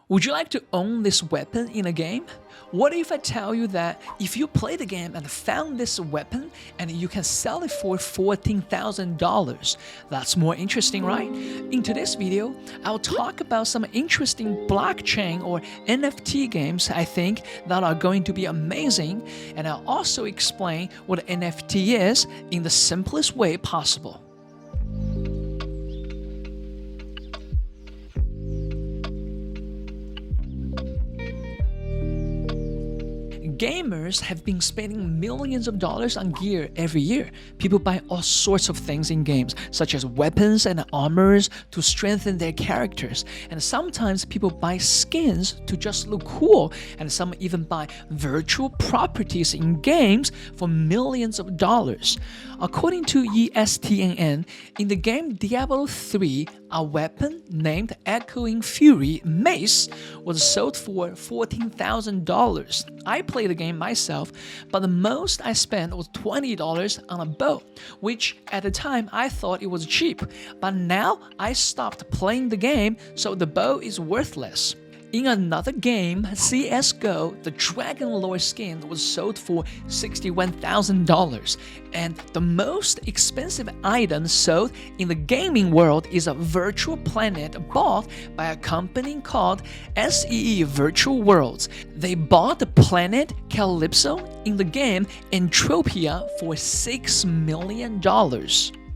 Would you like to own this weapon in a game? What if I tell you that if you play the game and found this weapon and you can sell it for $14,000? That's more interesting, right? In today's video, I'll talk about some interesting blockchain or NFT games I think that are going to be amazing, and I'll also explain what an NFT is in the simplest way possible. Gamers have been spending millions of dollars on gear every year. People buy all sorts of things in games, such as weapons and armors to strengthen their characters. And sometimes people buy skins to just look cool, and some even buy virtual properties in games for millions of dollars. According to ESTNN, in the game Diablo 3, a weapon named Echoing Fury Mace was sold for $14,000. I played the game myself, but the most I spent was $20 on a bow, which at the time I thought it was cheap, but now I stopped playing the game, so the bow is worthless. In another game, CSGO, the Dragon Lore skin was sold for $61,000, and the most expensive item sold in the gaming world is a virtual planet bought by a company called SEE Virtual Worlds. They bought the planet Calypso in the game Entropia for $6 million.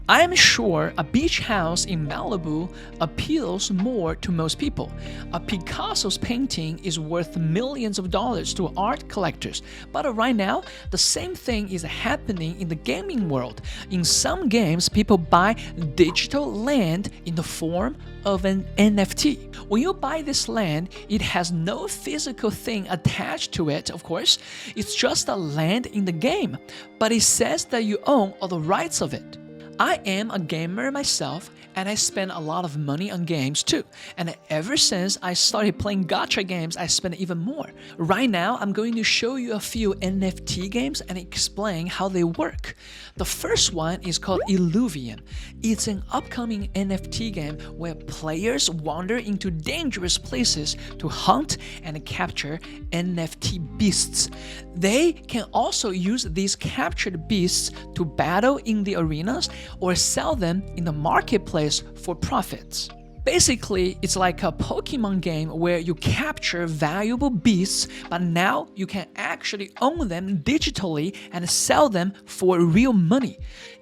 I am sure a beach house in Malibu appeals more to most people. A Picasso's painting is worth millions of dollars to art collectors, but right now, the same thing is happening in the gaming world. In some games, people buy digital land in the form of an NFT. When you buy this land, it has no physical thing attached to it, of course. It's just a land in the game, but it says that you own all the rights of it. I am a gamer myself, and I spend a lot of money on games too. And ever since I started playing gacha games, I spend even more. Right now, I'm going to show you a few NFT games and explain how they work. The first one is called Illuvium. It's an upcoming NFT game where players wander into dangerous places to hunt and capture NFT beasts. They can also use these captured beasts to battle in the arenas or sell them in the marketplace for profits. Basically, it's like a Pokemon game where you capture valuable beasts, but now you can actually own them digitally and sell them for real money.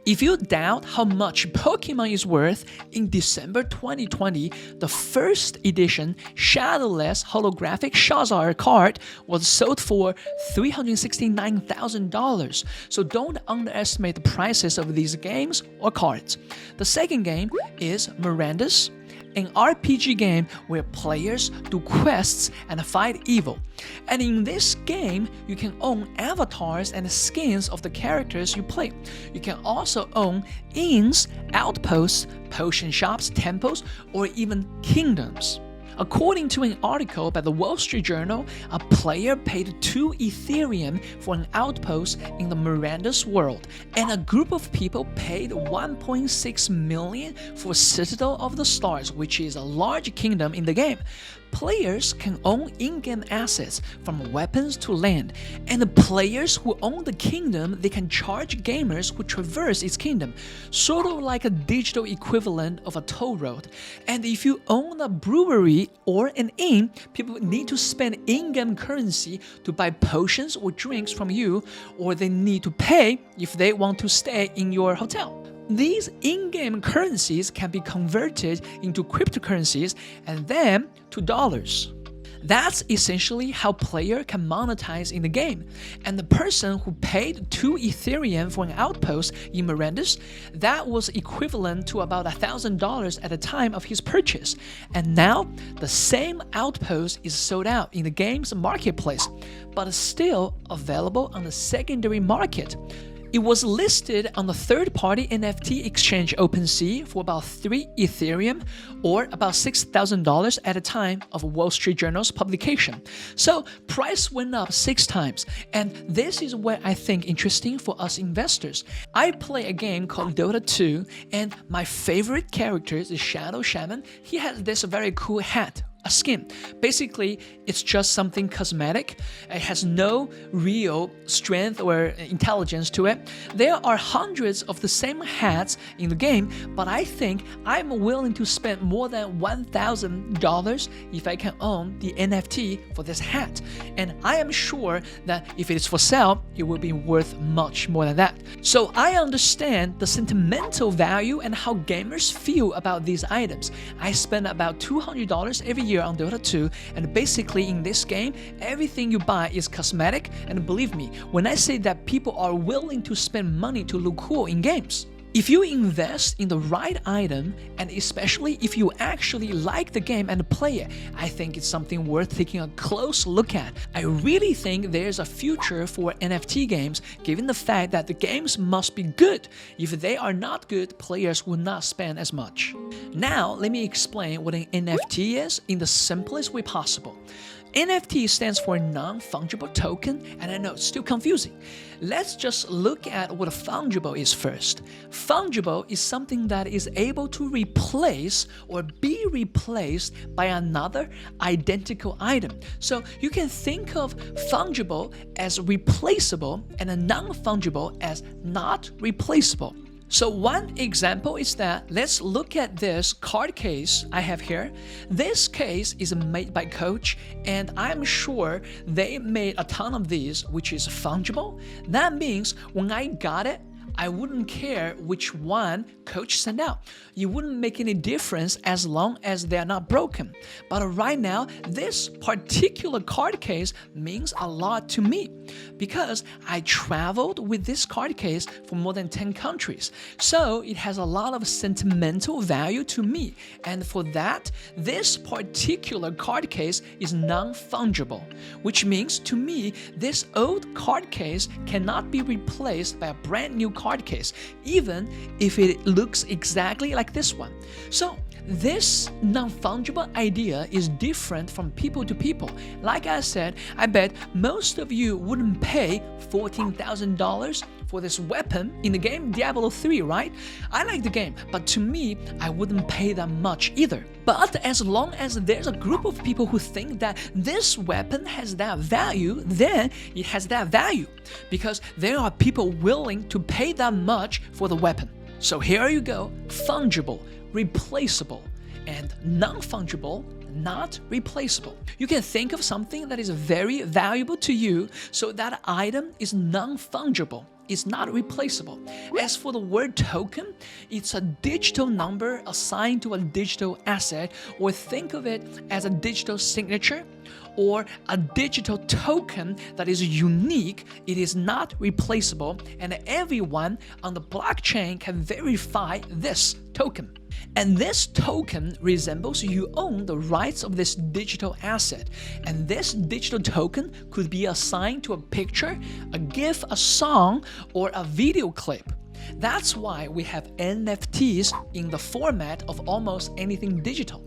If you doubt how much Pokemon is worth, in December 2020, the first edition Shadowless holographic Charizard card was sold for $369,000. So don't underestimate the prices of these games or cards. The second game is Miranda's, an RPG game where players do quests and fight evil. And in this game, you can own avatars and skins of the characters you play. You can also own inns, outposts, potion shops, temples, or even kingdoms. According to an article by the Wall Street Journal, a player paid 2 Ethereum for an outpost in the Miranda's world, and a group of people paid 1.6 million for Citadel of the Stars, which is a large kingdom in the game. Players can own in-game assets from weapons to land, and the players who own the kingdom, they can charge gamers who traverse its kingdom, sort of like a digital equivalent of a toll road. And if you own a brewery or an inn, people need to spend in-game currency to buy potions or drinks from you, or they need to pay if they want to stay in your hotel. These in-game currencies can be converted into cryptocurrencies and then to dollars. That's essentially how player can monetize in the game. And the person who paid 2 Ethereum for an outpost in Miranda's, that was equivalent to about $1,000 at the time of his purchase. And now, the same outpost is sold out in the game's marketplace, but is still available on the secondary market. It was listed on the third-party NFT exchange OpenSea for about 3 Ethereum, or about $6,000 at the time of Wall Street Journal's publication. So price went up 6 times, and this is what I think interesting for us investors. I play a game called Dota 2, and my favorite character is Shadow Shaman. He has this very cool hat a skin. Basically, it's just something cosmetic. It has no real strength or intelligence to it. There are hundreds of the same hats in the game, but I think I'm willing to spend more than $1,000 if I can own the NFT for this hat. And I am sure that if it is for sale, it will be worth much more than that. So I understand the sentimental value and how gamers feel about these items. I spend about $200 every year on Dota 2, and basically in this game, everything you buy is cosmetic, and believe me when I say that people are willing to spend money to look cool in games. If you invest in the right item, and especially if you actually like the game and play it, I think it's something worth taking a close look at. I really think there's a future for NFT games, given the fact that the games must be good. If they are not good, players will not spend as much. Now, let me explain what an NFT is in the simplest way possible. NFT stands for non-fungible token, and I know it's still confusing. Let's just look at what a fungible is first. Fungible is something that is able to replace or be replaced by another identical item. So you can think of fungible as replaceable and a non-fungible as not replaceable. So one example is that let's look at this card case I have here. This case is made by Coach, and I'm sure they made a ton of these, which is fungible. That means when I got it, I wouldn't care which one Coach sent out. It wouldn't make any difference as long as they're not broken. But right now, this particular card case means a lot to me because I traveled with this card case for more than 10 countries. So it has a lot of sentimental value to me. And for that, this particular card case is non-fungible, which means to me, this old card case cannot be replaced by a brand new card case, even if it looks exactly like this one. So this non-fungible idea is different from people to people. Like I said, I bet most of you wouldn't pay $14,000 for this weapon in the game Diablo 3, right? I like the game, but to me, I wouldn't pay that much either. But as long as there's a group of people who think that this weapon has that value, then it has that value because there are people willing to pay that much for the weapon. So here you go, fungible, replaceable, and non-fungible, not replaceable. You can think of something that is very valuable to you, so that item is non-fungible. It's not replaceable. As for the word token, it's a digital number assigned to a digital asset, or think of it as a digital signature or a digital token that is unique. It is not replaceable, and everyone on the blockchain can verify this token. And this token resembles you own the rights of this digital asset. And this digital token could be assigned to a picture, a GIF, a song, or a video clip. That's why we have NFTs in the format of almost anything digital.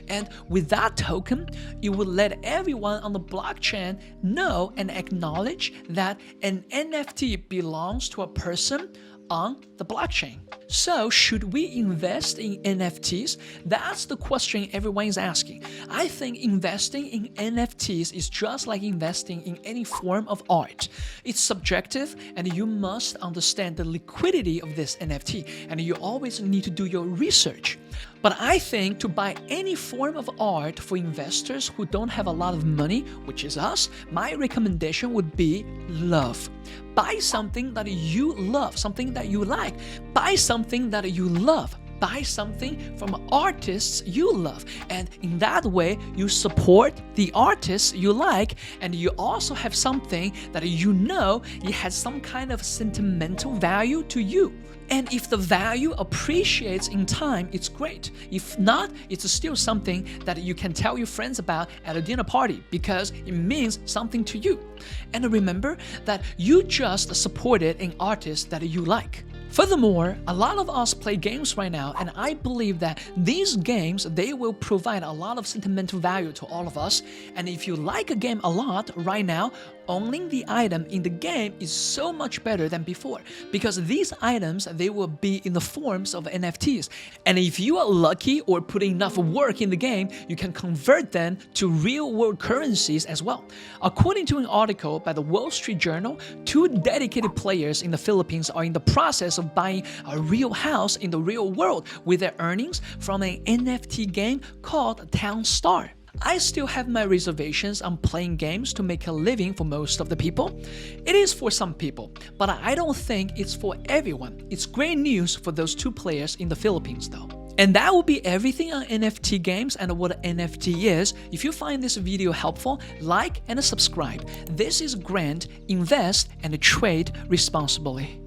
And with that token, you will let everyone on the blockchain know and acknowledge that an NFT belongs to a person on the blockchain. So should we invest in NFTs? That's the question everyone is asking. I think investing in NFTs is just like investing in any form of art. It's subjective, and you must understand the liquidity of this NFT, and you always need to do your research. But I think to buy any form of art for investors who don't have a lot of money, which is us, my recommendation would be love. Buy something that you love, something that you like. Buy something that you love. Buy something from artists you love. And in that way, you support the artists you like, and you also have something that you know it has some kind of sentimental value to you. And if the value appreciates in time, it's great. If not, it's still something that you can tell your friends about at a dinner party because it means something to you. And remember that you just supported an artist that you like. Furthermore, a lot of us play games right now, and I believe that these games, they will provide a lot of sentimental value to all of us. And if you like a game a lot right now, owning the item in the game is so much better than before, because these items, they will be in the forms of NFTs. And if you are lucky or put enough work in the game, you can convert them to real-world currencies as well. According to an article by the Wall Street Journal, 2 dedicated players in the Philippines are in the process of buying a real house in the real world with their earnings from an NFT game called Town Star. I still have my reservations on playing games to make a living for most of the people. It is for some people, but I don't think it's for everyone. It's great news for those 2 players in the Philippines though. And that will be everything on NFT games and what an NFT is. If you find this video helpful, like and subscribe. This is Grant. Invest and trade responsibly.